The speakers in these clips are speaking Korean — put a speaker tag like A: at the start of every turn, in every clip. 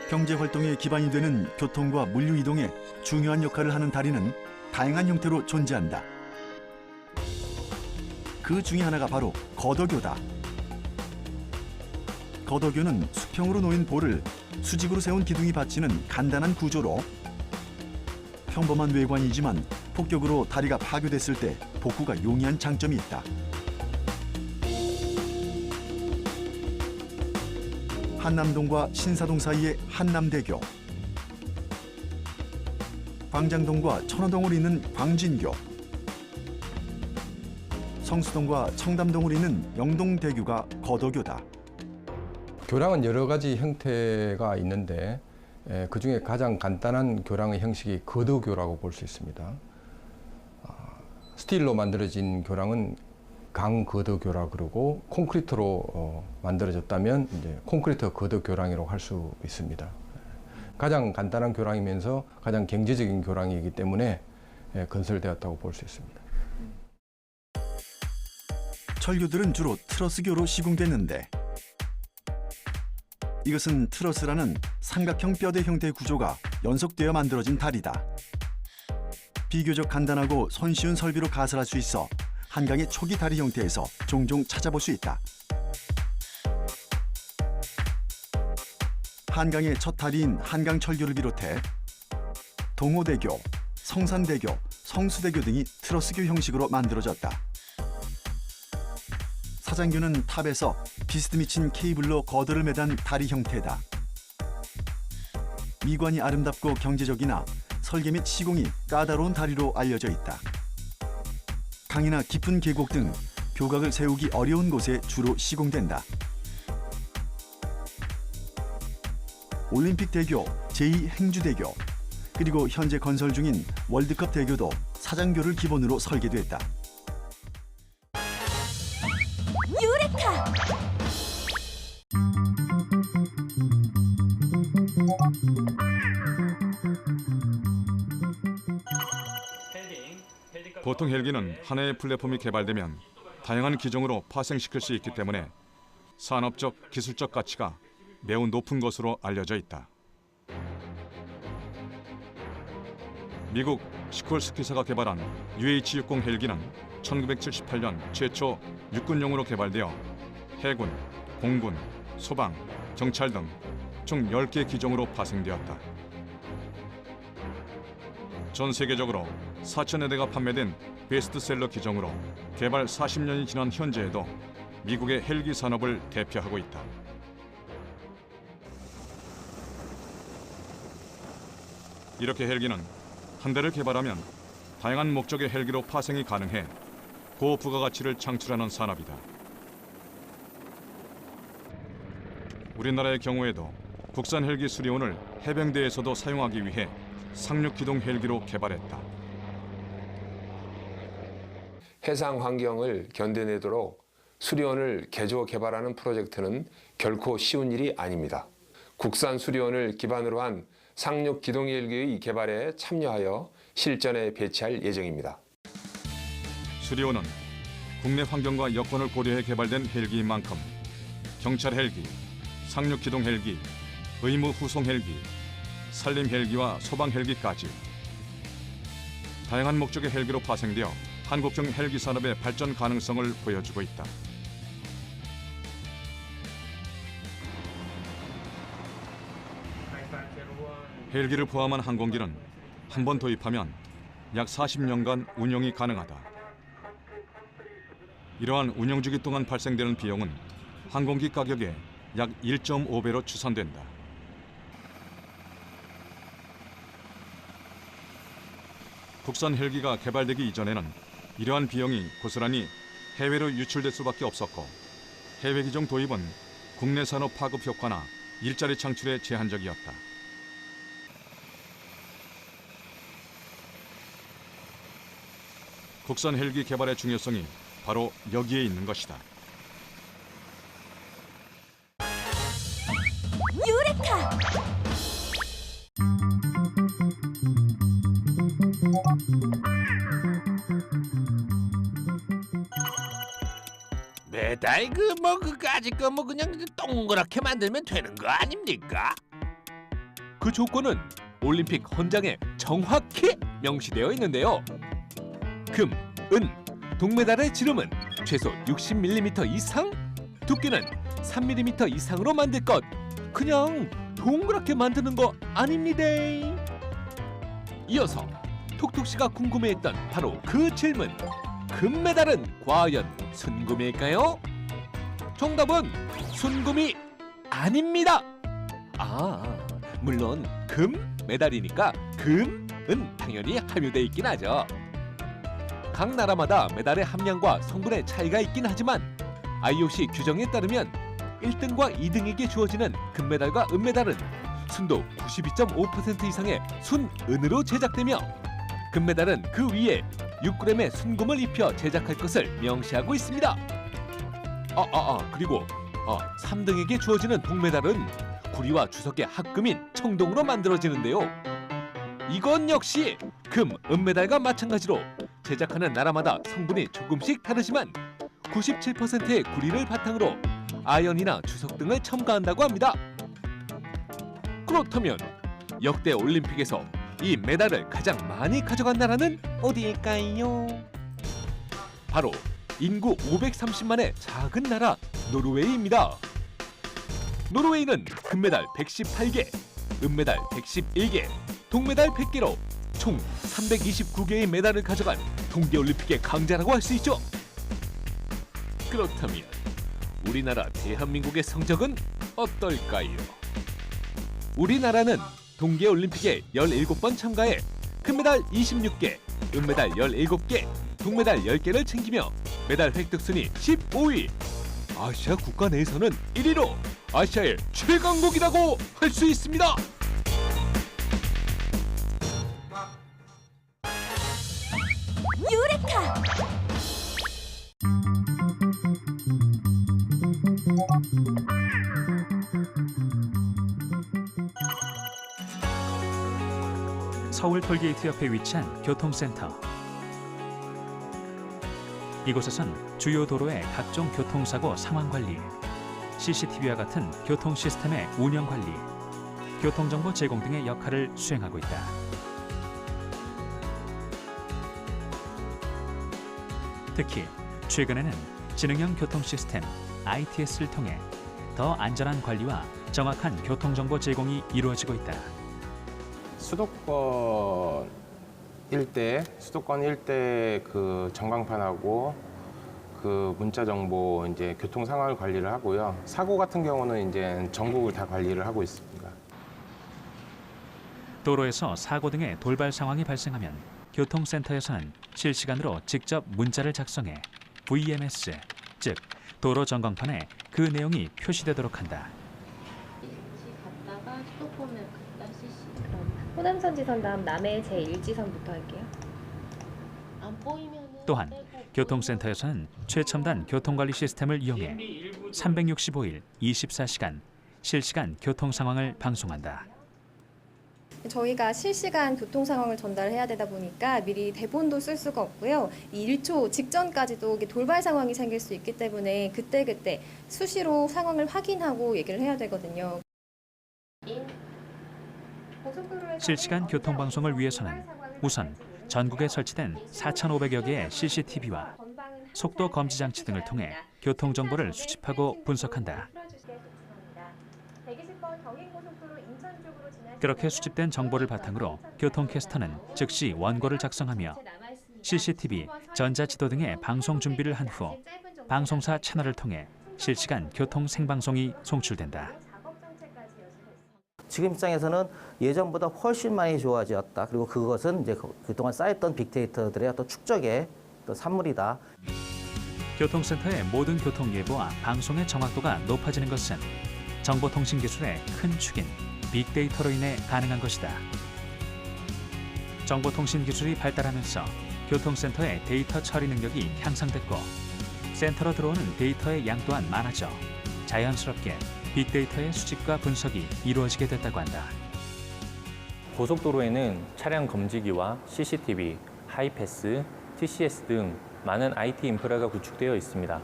A: 경제 활동의 기반이 되는 교통과 물류 이동에 중요한 역할을 하는 다리는 다양한 형태로 존재한다. 그 중에 하나가 바로 거더교다. 거더교는 수평으로 놓인 볼을 수직으로 세운 기둥이 받치는 간단한 구조로 평범한 외관이지만 폭격으로 다리가 파괴됐을 때 복구가 용이한 장점이 있다. 한남동과 신사동 사이의 한남대교, 광장동과 천호동을 잇는 광진교, 성수동과 청담동을 잇는 영동대교가 거더교다.
B: 교량은 여러 가지 형태가 있는데 그중에 가장 간단한 교량의 형식이 거더교라고 볼 수 있습니다. 스틸로 만들어진 교량은 강거더교라 그러고 콘크리트로 만들어졌다면 이제 콘크리트 거더교량이라고 할 수 있습니다. 가장 간단한 교량이면서 가장 경제적인 교량이기 때문에 건설되었다고 볼 수 있습니다.
A: 철교들은 주로 트러스교로 시공됐는데 이것은 트러스라는 삼각형 뼈대 형태의 구조가 연속되어 만들어진 다리다. 비교적 간단하고 손쉬운 설비로 가설할 수 있어 한강의 초기 다리 형태에서 종종 찾아볼 수 있다. 한강의 첫 다리인 한강철교를 비롯해 동호대교, 성산대교, 성수대교 등이 트러스교 형식으로 만들어졌다. 사장교는 탑에서 비스듬히 미친 케이블로 거더를 매단 다리 형태다. 미관이 아름답고 경제적이나 설계 및 시공이 까다로운 다리로 알려져 있다. 강이나 깊은 계곡 등 교각을 세우기 어려운 곳에 주로 시공된다. 올림픽 대교, 제2행주대교, 그리고 현재 건설 중인 월드컵 대교도 사장교를 기본으로 설계됐다.
C: 유레카!
D: 보통 헬기는 하나의 플랫폼이 개발되면 다양한 기종으로 파생시킬 수 있기 때문에 산업적, 기술적 가치가 매우 높은 것으로 알려져 있다. 미국 시콜스키사가 개발한 UH-60 헬기는 1978년 최초 육군용으로 개발되어 해군, 공군, 소방, 경찰 등 총 10개 기종으로 파생되었다. 전 세계적으로 4,000여 대가 판매된 베스트셀러 기종으로 개발 40년이 지난 현재에도 미국의 헬기 산업을 대표하고 있다. 이렇게 헬기는 한 대를 개발하면 다양한 목적의 헬기로 파생이 가능해 고부가가치를 창출하는 산업이다. 우리나라의 경우에도 국산 헬기 수리온을 해병대에서도 사용하기 위해 상륙기동 헬기로 개발했다.
E: 해상 환경을 견뎌내도록 수리온을 개조 개발하는 프로젝트는 결코 쉬운 일이 아닙니다. 국산 수리온을 기반으로 한 상륙 기동 헬기의 개발에 참여하여 실전에 배치할 예정입니다.
D: 수리온은 국내 환경과 여건을 고려해 개발된 헬기인 만큼 경찰 헬기, 상륙 기동 헬기, 의무 후송 헬기, 산림 헬기와 소방 헬기까지 다양한 목적의 헬기로 파생되어 한국형 헬기 산업의 발전 가능성을 보여주고 있다. 헬기를 포함한 항공기는 한 번 도입하면 약 40년간 운영이 가능하다. 이러한 운영주기 동안 발생되는 비용은 항공기 가격의 약 1.5배로 추산된다. 국산 헬기가 개발되기 이전에는 이러한 비용이 고스란히 해외로 유출될 수밖에 없었고 해외 기종 도입은 국내 산업 파급 효과나 일자리 창출에 제한적이었다. 국산 헬기 개발의 중요성이 바로 여기에 있는 것이다.
C: 유레카!
F: 에다이 그까짓 거 그냥 동그랗게 만들면 되는 거 아닙니까? 그 조건은 올림픽 헌장에 정확히 명시되어 있는데요. 금, 은, 동메달의 지름은 최소 60mm 이상, 두께는 3mm 이상으로 만들 것. 그냥 동그랗게 만드는 거 아닙니다. 이어서 톡톡 씨가 궁금해했던 바로 그 질문. 금메달은 과연 순금일까요? 정답은 순금이 아닙니다. 물론 금메달이니까 금은 당연히 함유돼 있긴 하죠. 각 나라마다 메달의 함량과 성분의 차이가 있긴 하지만 IOC 규정에 따르면 1등과 2등에게 주어지는 금메달과 은메달은 순도 92.5% 이상의 순은으로 제작되며 금메달은 그 위에 6g의 순금을 입혀 제작할 것을 명시하고 있습니다. 그리고 3등에게 주어지는 동메달은 구리와 주석의 합금인 청동으로 만들어지는데요. 이건 역시 금, 은메달과 마찬가지로 제작하는 나라마다 성분이 조금씩 다르지만 97%의 구리를 바탕으로 아연이나 주석 등을 첨가한다고 합니다. 그렇다면 역대 올림픽에서 이 메달을 가장 많이 가져간 나라는 어디일까요? 바로 인구 530만의 작은 나라 노르웨이입니다. 노르웨이는 금메달 118개, 은메달 111개, 동메달 100개로 총 329개의 메달을 가져간 동계올림픽의 강자라고 할 수 있죠. 그렇다면 우리나라 대한민국의 성적은 어떨까요? 우리나라는 동계올림픽에 17번 참가해 금메달 26개, 은메달 17개, 동메달 10개를 챙기며 메달 획득 순위 15위. 아시아 국가 내에서는 1위로 아시아의 최강국이라고 할 수 있습니다.
C: 유레카!
G: 서울 톨게이트 옆에 위치한 교통센터. 이곳에선 주요 도로의 각종 교통사고 상황 관리, CCTV와 같은 교통 시스템의 운영 관리, 교통정보 제공 등의 역할을 수행하고 있다. 특히 최근에는 지능형 교통 시스템 ITS를 통해 더 안전한 관리와 정확한 교통정보 제공이 이루어지고 있다.
H: 수도권 일대 그 전광판하고 그 문자 정보 이제 교통 상황을 관리를 하고요. 사고 같은 경우는 이제 전국을 다 관리를 하고 있습니다.
G: 도로에서 사고 등의 돌발 상황이 발생하면 교통센터에서는 실시간으로 직접 문자를 작성해 VMS, 즉 도로 전광판에 그 내용이 표시되도록 한다.
I: 갔다가 수도권을 갔다 CC. 그럼 호남선 지선 다음 남해 제1지선부터 할게요. 안 보이면
G: 또한 교통센터에서는 최첨단 교통관리 시스템을 이용해 365일 24시간 실시간 교통 상황을 방송한다.
I: 저희가 실시간 교통 상황을 전달해야 되다 보니까 미리 대본도 쓸 수가 없고요. 이 1초 직전까지도 돌발 상황이 생길 수 있기 때문에 그때그때 수시로 상황을 확인하고 얘기를 해야 되거든요.
G: 실시간 교통 방송을 위해서는 우선 전국에 설치된 4,500여 개의 CCTV와 속도 검지 장치 등을 통해 교통 정보를 수집하고 분석한다. 그렇게 수집된 정보를 바탕으로 교통캐스터는 즉시 원고를 작성하며 CCTV, 전자지도 등의 방송 준비를 한 후 방송사 채널을 통해 실시간 교통 생방송이 송출된다.
J: 지금 입장에서는 예전보다 훨씬 많이 좋아졌다. 그리고 그것은 이제 그동안 쌓였던 빅데이터들의 어떤 축적의 어떤 산물이다.
G: 교통센터의 모든 교통 예보와 방송의 정확도가 높아지는 것은 정보통신 기술의 큰 축인 빅데이터로 인해 가능한 것이다. 정보통신 기술이 발달하면서 교통센터의 데이터 처리 능력이 향상됐고 센터로 들어오는 데이터의 양 또한 많아져 자연스럽게 빅데이터의 수집과 분석이 이루어지게 됐다고 한다.
K: 고속도로에는 차량 검지기와 CCTV, 하이패스, TCS 등 많은 IT 인프라가 구축되어 있습니다.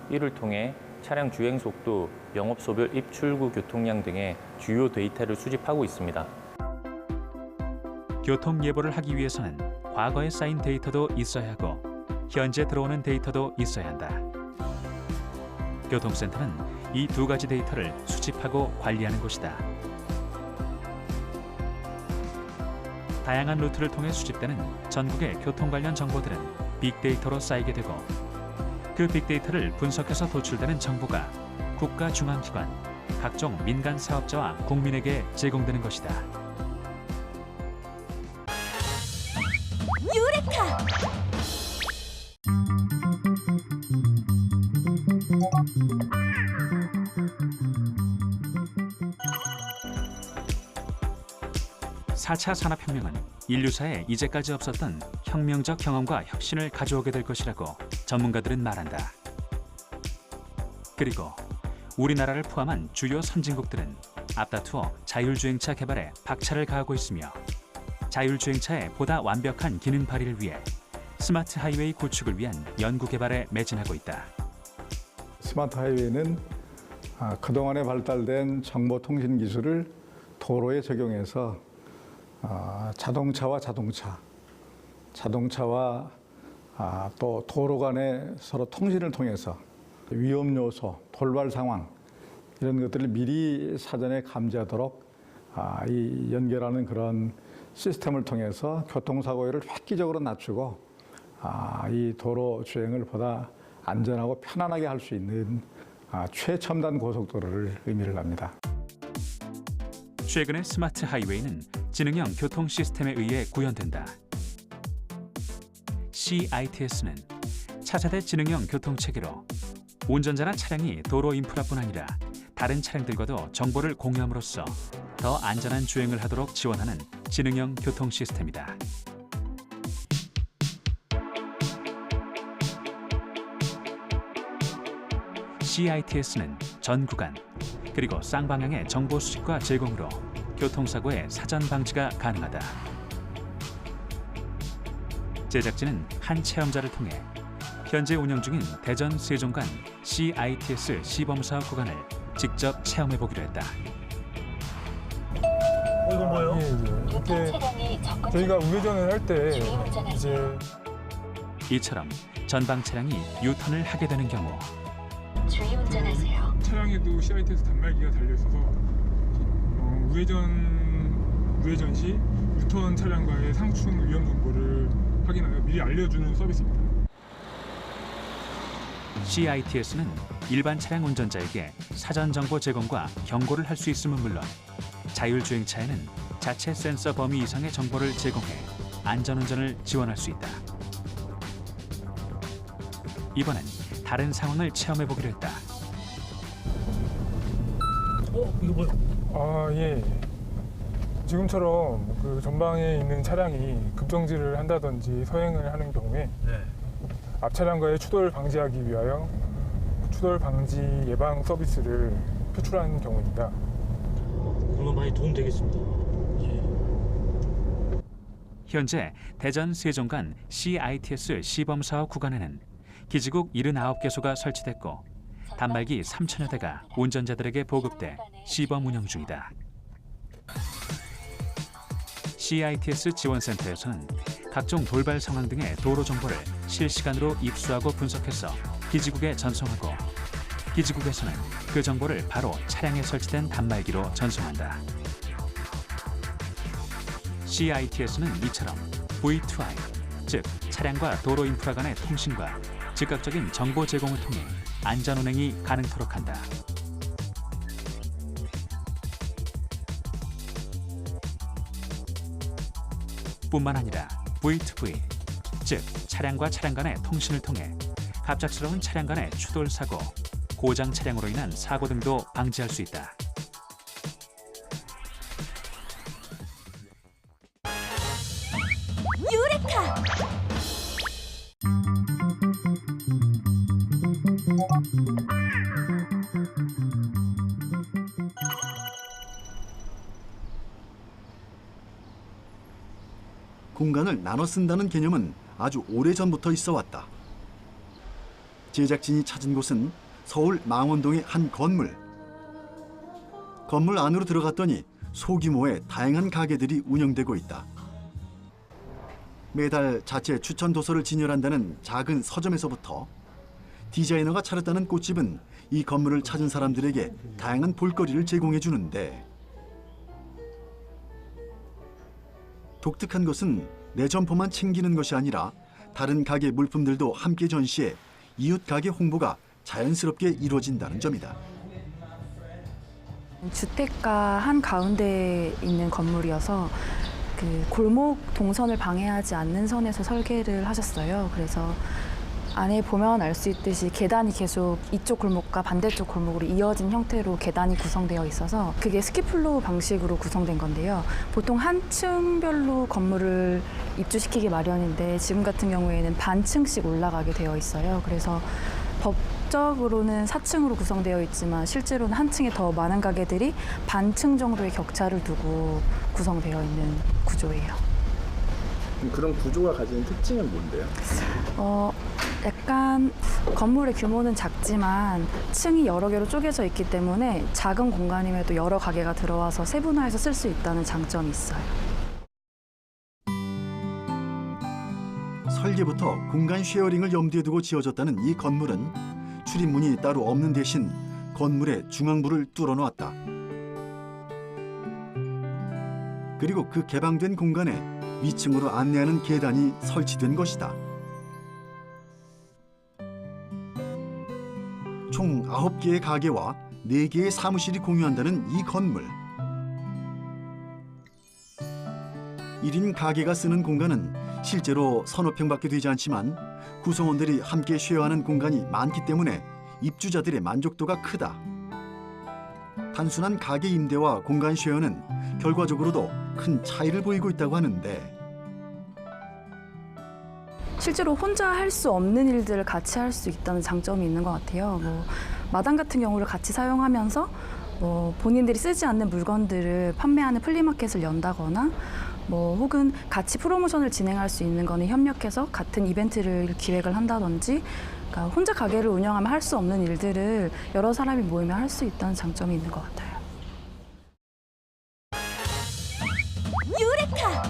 K: 이를 통해 차량 주행 속도, 영업소별 입출구 교통량 등의 주요 데이터를 수집하고 있습니다.
G: 교통 예보를 하기 위해서는 과거에 쌓인 데이터도 있어야 하고 현재 들어오는 데이터도 있어야 한다. 교통센터는 이 두 가지 데이터를 수집하고 관리하는 곳이다. 다양한 루트를 통해 수집되는 전국의 교통 관련 정보들은 빅데이터로 쌓이게 되고 그 빅데이터를 분석해서 도출되는 정보가 국가 중앙기관, 각종 민간 사업자와 국민에게 제공되는 것이다.
C: 유레카!
G: 사 차 산업혁명은 인류사에 이제까지 없었던 혁명적 경험과 혁신을 가져오게 될 것이라고 전문가들은 말한다. 그리고 우리나라를 포함한 주요 선진국들은 앞다투어 자율주행차 개발에 박차를 가하고 있으며 자율주행차의 보다 완벽한 기능 발휘를 위해 스마트 하이웨이 구축을 위한 연구 개발에 매진하고 있다.
L: 스마트 하이웨이는 그동안에 발달된 정보통신 기술을 도로에 적용해서 자동차와 자동차와 또 도로 간의 서로 통신을 통해서 위험 요소, 돌발 상황 이런 것들을 미리 사전에 감지하도록 이 연결하는 그런 시스템을 통해서 교통사고율을 획기적으로 낮추고 이 도로 주행을 보다 안전하고 편안하게 할 수 있는 최첨단 고속도로를 의미를 합니다.
G: 최근의 스마트 하이웨이는 지능형 교통 시스템에 의해 구현된다. CITS는 차세대 지능형 교통 체계로 운전자나 차량이 도로 인프라뿐 아니라 다른 차량들과도 정보를 공유함으로써 더 안전한 주행을 하도록 지원하는 지능형 교통 시스템이다. CITS는 전 구간 그리고 쌍방향의 정보 수집과 제공으로 교통사고의 사전 방지가 가능하다. 제작진은 한 체험자를 통해 현재 운영 중인 대전 세종 간 CITS 시범사업 구간을 직접 체험해보기로 했다.
M: 이건 뭐예요? 이렇게 저희가 우회전을 할 때 이제
G: 이처럼 전방 차량이 유턴을 하게 되는 경우
M: 주의 운전하세요. 차량에도 CITS 단말기가 달려 있어서 우회전 시 유턴 차량과의 상충 위험 정보를 확인하여 미리 알려주는 서비스입니다.
G: CITS는 일반 차량 운전자에게 사전 정보 제공과 경고를 할 수 있음은 물론 자율주행차에는 자체 센서 범위 이상의 정보를 제공해 안전운전을 지원할 수 있다. 이번엔 다른 상황을 체험해보기로 했다.
M: 이거 뭐야? 예. 지금처럼 그 전방에 있는 차량이 급정지를 한다든지 서행을 하는 경우에 앞 차량과의 추돌 방지하기 위하여 추돌 방지 예방 서비스를 표출한 경우입니다.
N: 그러면 많이 도움 되겠습니다.
G: 현재 대전 세종 간 CITS 시범사업 구간에는 기지국 79개소가 설치됐고 단말기 3,000여 대가 운전자들에게 보급돼 시범 운영 중이다. CITS 지원센터에서는 각종 돌발 상황 등의 도로 정보를 실시간으로 입수하고 분석해서 기지국에 전송하고 기지국에서는 그 정보를 바로 차량에 설치된 단말기로 전송한다. CITS는 이처럼 V2I, 즉 차량과 도로 인프라 간의 통신과 즉각적인 정보 제공을 통해 안전 운행이 가능토록 한다. 뿐만 아니라 V2V, 즉 차량과 차량 간의 통신을 통해 갑작스러운 차량 간의 추돌 사고, 고장 차량으로 인한 사고 등도 방지할 수 있다.
C: 유레카!
A: 공간을 나눠 쓴다는 개념은 아주 오래전부터 있어 왔다. 제작진이 찾은 곳은 서울 망원동의 한 건물. 건물 안으로 들어갔더니 소규모의 다양한 가게들이 운영되고 있다. 매달 자체 추천 도서를 진열한다는 작은 서점에서부터 디자이너가 차렸다는 꽃집은 이 건물을 찾은 사람들에게 다양한 볼거리를 제공해 주는데, 독특한 것은 내 점포만 챙기는 것이 아니라 다른 가게 물품들도 함께 전시해 이웃 가게 홍보가 자연스럽게 이루어진다는 점이다.
O: 주택가 한 가운데에 있는 건물이어서 그 골목 동선을 방해하지 않는 선에서 설계를 하셨어요. 그래서 안에 보면 알 수 있듯이 계단이 계속 이쪽 골목과 반대쪽 골목으로 이어진 형태로 계단이 구성되어 있어서 그게 스키플로우 방식으로 구성된 건데요. 보통 한 층별로 건물을 입주시키기 마련인데 지금 같은 경우에는 반 층씩 올라가게 되어 있어요. 그래서 법적으로는 4층으로 구성되어 있지만 실제로는 한 층에 더 많은 가게들이 반층 정도의 격차를 두고 구성되어 있는 구조예요.
P: 그런 구조가 가지는 특징은 뭔데요?
O: 약간 건물의 규모는 작지만 층이 여러 개로 쪼개져 있기 때문에 작은 공간임에도 여러 가게가 들어와서 세분화해서 쓸 수 있다는 장점이 있어요.
A: 설계부터 공간 쉐어링을 염두에 두고 지어졌다는 이 건물은 출입문이 따로 없는 대신 건물의 중앙부를 뚫어놓았다. 그리고 그 개방된 공간에 위층으로 안내하는 계단이 설치된 것이다. 총 9개의 가게와 4개의 사무실이 공유한다는 이 건물. 1인 가게가 쓰는 공간은 실제로 서너 평밖에 되지 않지만 구성원들이 함께 쉐어하는 공간이 많기 때문에 입주자들의 만족도가 크다. 단순한 가게 임대와 공간 쉐어는 결과적으로도 큰 차이를 보이고 있다고 하는데,
O: 실제로 혼자 할 수 없는 일들을 같이 할 수 있다는 장점이 있는 것 같아요. 마당 같은 경우를 같이 사용하면서 본인들이 쓰지 않는 물건들을 판매하는 플리마켓을 연다거나 혹은 같이 프로모션을 진행할 수 있는 거는 협력해서 같은 이벤트를 기획을 한다든지, 그러니까 혼자 가게를 운영하면 할 수 없는 일들을 여러 사람이 모이면 할 수 있다는 장점이 있는 것 같아요.
C: 유레카!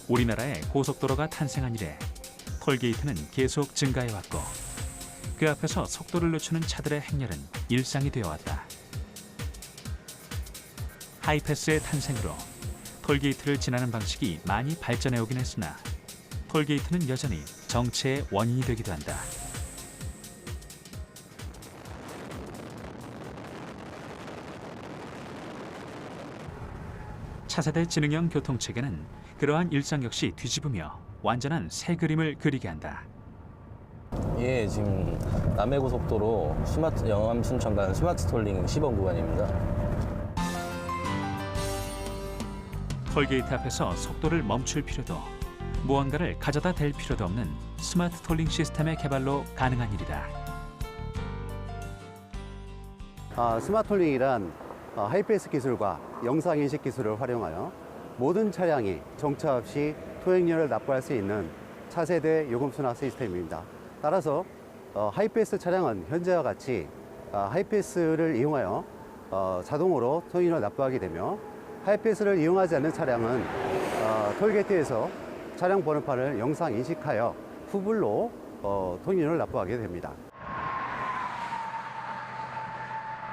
G: 우리나라에 고속도로가 탄생한 이래 톨게이트는 계속 증가해왔고 그 앞에서 속도를 늦추는 차들의 행렬은 일상이 되어왔다. 하이패스의 탄생으로 톨게이트를 지나는 방식이 많이 발전해오긴 했으나 톨게이트는 여전히 정체의 원인이 되기도 한다. 차세대 지능형 교통체계는 그러한 일상 역시 뒤집으며 완전한 새 그림을 그리게 한다.
Q: 예, 지금 남해고속도로 영암 순천 간 스마트 톨링 시범 구간입니다.
G: 톨게이트 앞에서 속도를 멈출 필요도 무언가를 가져다 댈 필요도 없는 스마트 톨링 시스템의 개발로 가능한 일이다.
R: 스마트 톨링이란 하이패스 기술과 영상인식 기술을 활용하여 모든 차량이 정차 없이 토행료를 납부할 수 있는 차세대 요금순환 시스템입니다. 따라서 하이패스 차량은 현재와 같이 하이패스를 이용하여 자동으로 토행료를 납부하게 되며, 하이패스를 이용하지 않는 차량은 톨게이트에서 차량 번호판을 영상 인식하여 후불로 토행료를 납부하게 됩니다.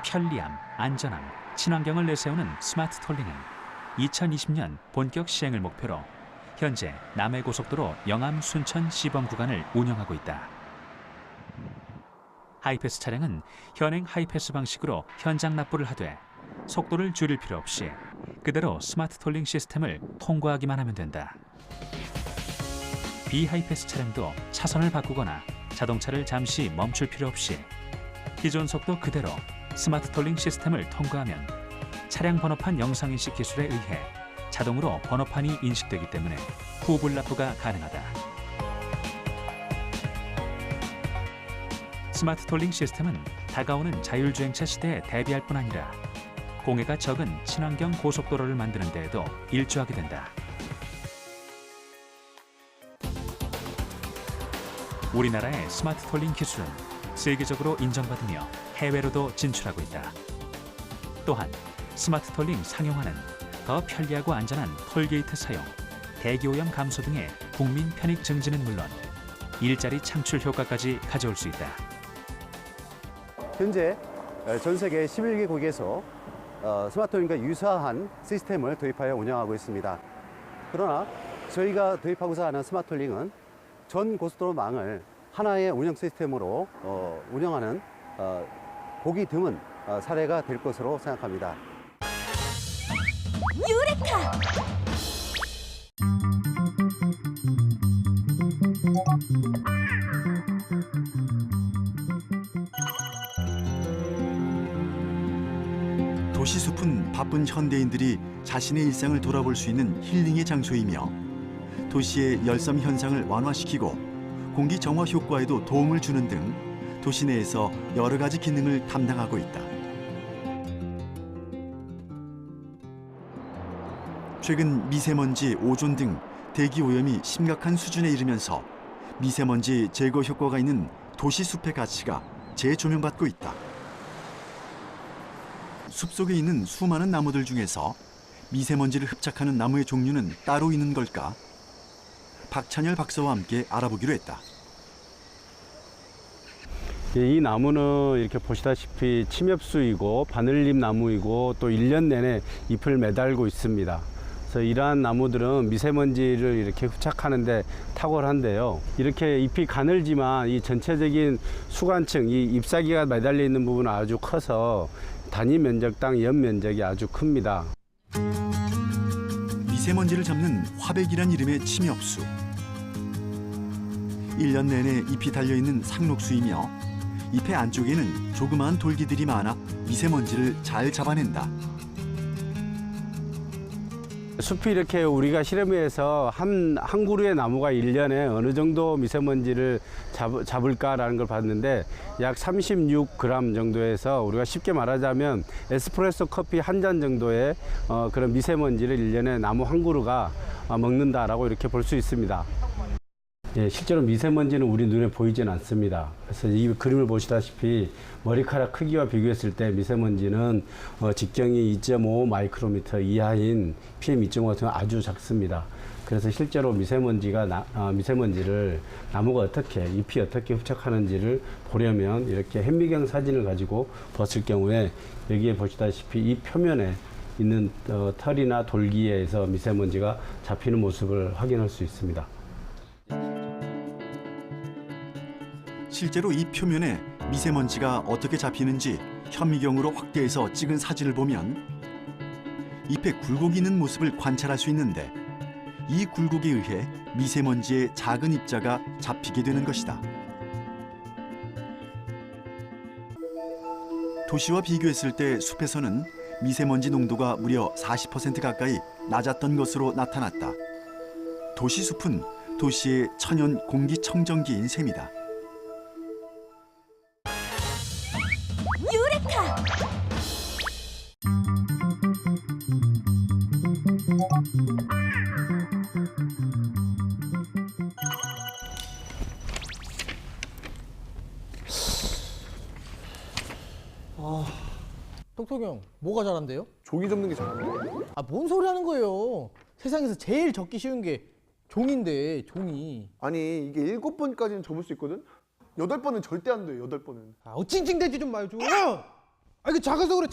G: 편리함, 안전함, 친환경을 내세우는 스마트 톨링은 2020년 본격 시행을 목표로 현재 남해고속도로 영암 순천 시범 구간을 운영하고 있다. 하이패스 차량은 현행 하이패스 방식으로 현장 납부를 하되 속도를 줄일 필요 없이 그대로 스마트 톨링 시스템을 통과하기만 하면 된다. 비하이패스 차량도 차선을 바꾸거나 자동차를 잠시 멈출 필요 없이 기존 속도 그대로 스마트 톨링 시스템을 통과하면 차량 번호판 영상인식 기술에 의해 자동으로 번호판이 인식되기 때문에 후불 납부가 가능하다. 스마트 톨링 시스템은 다가오는 자율주행차 시대에 대비할 뿐 아니라 공해가 적은 친환경 고속도로를 만드는 데에도 일조하게 된다. 우리나라의 스마트 톨링 기술은 세계적으로 인정받으며 해외로도 진출하고 있다. 또한 스마트 톨링 상용화는 더 편리하고 안전한 톨게이트 사용, 대기오염 감소 등의 국민 편익 증진은 물론 일자리 창출 효과까지 가져올 수 있다.
R: 현재 전 세계 11개국에서 스마트톨링과 유사한 시스템을 도입하여 운영하고 있습니다. 그러나 저희가 도입하고자 하는 스마트톨링은 전 고속도로망을 하나의 운영 시스템으로 운영하는 보기 드문 사례가 될 것으로 생각합니다.
C: 유레카!
A: 도시숲은 바쁜 현대인들이 자신의 일상을 돌아볼 수 있는 힐링의 장소이며 도시의 열섬 현상을 완화시키고 공기 정화 효과에도 도움을 주는 등 도시 내에서 여러 가지 기능을 담당하고 있다. 최근 미세먼지, 오존 등 대기 오염이 심각한 수준에 이르면서 미세먼지 제거 효과가 있는 도시숲의 가치가 재조명받고 있다. 숲속에 있는 수많은 나무들 중에서 미세먼지를 흡착하는 나무의 종류는 따로 있는 걸까? 박찬열 박사와 함께 알아보기로 했다.
S: 이 나무는 이렇게 보시다시피 침엽수이고 바늘잎 나무이고 또 1년 내내 잎을 매달고 있습니다. 그래서 이러한 나무들은 미세먼지를 이렇게 흡착하는데 탁월한데요. 이렇게 잎이 가늘지만 이 전체적인 수관층, 이 잎사귀가 매달려 있는 부분은 아주 커서 단위 면적당 연 면적이 아주 큽니다.
A: 미세먼지를 잡는 화백이란 이름의 침엽수. 1년 내내 잎이 달려있는 상록수이며 잎의 안쪽에는 조그마한 돌기들이 많아 미세먼지를 잘 잡아낸다.
S: 숲이 이렇게 우리가 실험해서 한 그루의 나무가 1년에 어느 정도 미세먼지를 잡을까라는 걸 봤는데 약 36g 정도에서 우리가 쉽게 말하자면 에스프레소 커피 한 잔 정도의 그런 미세먼지를 1년에 나무 한 그루가 먹는다라고 이렇게 볼 수 있습니다. 예, 실제로 미세먼지는 우리 눈에 보이진 않습니다. 그래서 이 그림을 보시다시피 머리카락 크기와 비교했을 때 미세먼지는 직경이 2.5 마이크로미터 이하인 PM2.5 같은 건 아주 작습니다. 그래서 실제로 미세먼지를 나무가 어떻게, 잎이 어떻게 흡착하는지를 보려면 이렇게 현미경 사진을 가지고 봤을 경우에 여기에 보시다시피 이 표면에 있는 털이나 돌기에서 미세먼지가 잡히는 모습을 확인할 수 있습니다.
A: 실제로 이 표면에 미세먼지가 어떻게 잡히는지 현미경으로 확대해서 찍은 사진을 보면 잎에 굴곡이 있는 모습을 관찰할 수 있는데 이 굴곡에 의해 미세먼지의 작은 입자가 잡히게 되는 것이다. 도시와 비교했을 때 숲에서는 미세먼지 농도가 무려 40% 가까이 낮았던 것으로 나타났다. 도시숲은 도시의 천연 공기청정기인 셈이다.
C: 유레카!
T: 똑똑이 형, 뭐가 잘한대요?
P: 종이 접는 게 잘하는
T: 아, 뭔 소리 하는 거예요? 세상에서 제일 접기 쉬운 게 종인데, 종이.
P: 아니 이게 7번까지는 접을 수 있거든? 8번은 절대 안 돼요. 8번은.
T: 아, 찡찡대지 좀 마요 좀. 아, 이게 작아서 그래.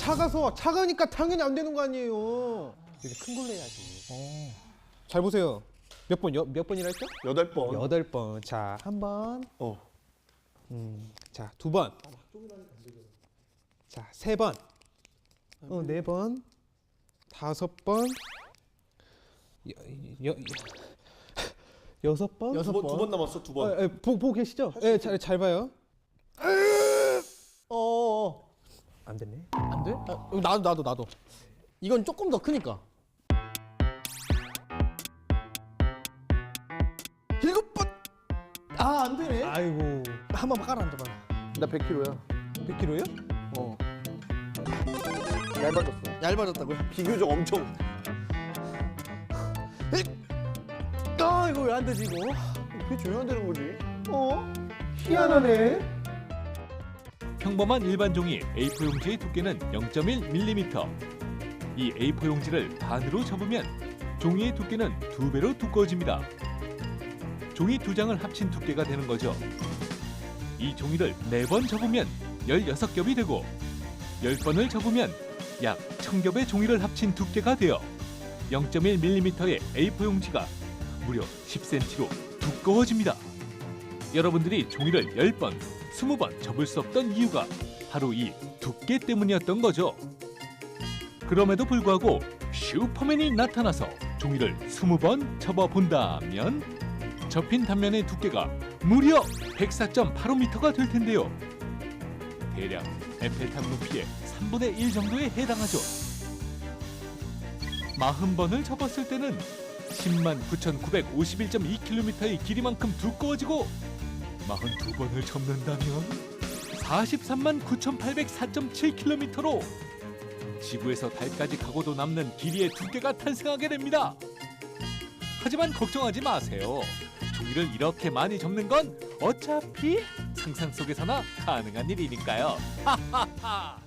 T: 작으니까 당연히 안 되는 거 아니에요. 이렇게 큰 걸로 해야지. 잘 보세요. 몇 번이라 했죠?
P: 8번.
T: 8번. 자, 한 번. 자, 2번. 자, 3번. 4번. 5번. 6번.
P: 2번 남았어. 2번.
T: 보고 계시죠? 네, 잘 봐요. 안 됐네. 안 돼? 나도. 이건 조금 더 크니까. 7번. 아, 안 되네. 아이고. 한 번 깔아 앉아봐.
P: 나 100kg야.
T: 몇 킬로예요?
P: 얇아졌어.
T: 얇아졌다고요?
P: 비교적 엄청.
T: 이거 왜 안 되지 이거?
P: 그게 조용한 되는 거지.
T: 희한하네.
F: 평범한 일반 종이 A4 용지의 두께는 0.1mm. 이 A4 용지를 반으로 접으면 종이의 두께는 2배로 두꺼워집니다. 종이 2장을 합친 두께가 되는 거죠. 이 종이를 4번 접으면 16겹이 되고 10번을 접으면 약 1000겹의 종이를 합친 두께가 되어 0.1mm의 A4 용지가 무려 10cm로 두꺼워집니다. 여러분들이 종이를 10번, 20번 접을 수 없던 이유가 바로 이 두께 때문이었던 거죠. 그럼에도 불구하고 슈퍼맨이 나타나서 종이를 20번 접어본다면 접힌 단면의 두께가 무려 104.85m가 될 텐데요. 대략 에펠탑 높이의 3분의 1 정도에 해당하죠. 40번을 접었을 때는 109,951.2km의 길이만큼 두꺼워지고 42번을 접는다면 439,804.7km로 지구에서 달까지 가고도 남는 길이의 두께가 탄생하게 됩니다. 하지만 걱정하지 마세요. 종이를 이렇게 많이 접는 건 어차피 상상 속에서나 가능한 일이니까요. 하하하.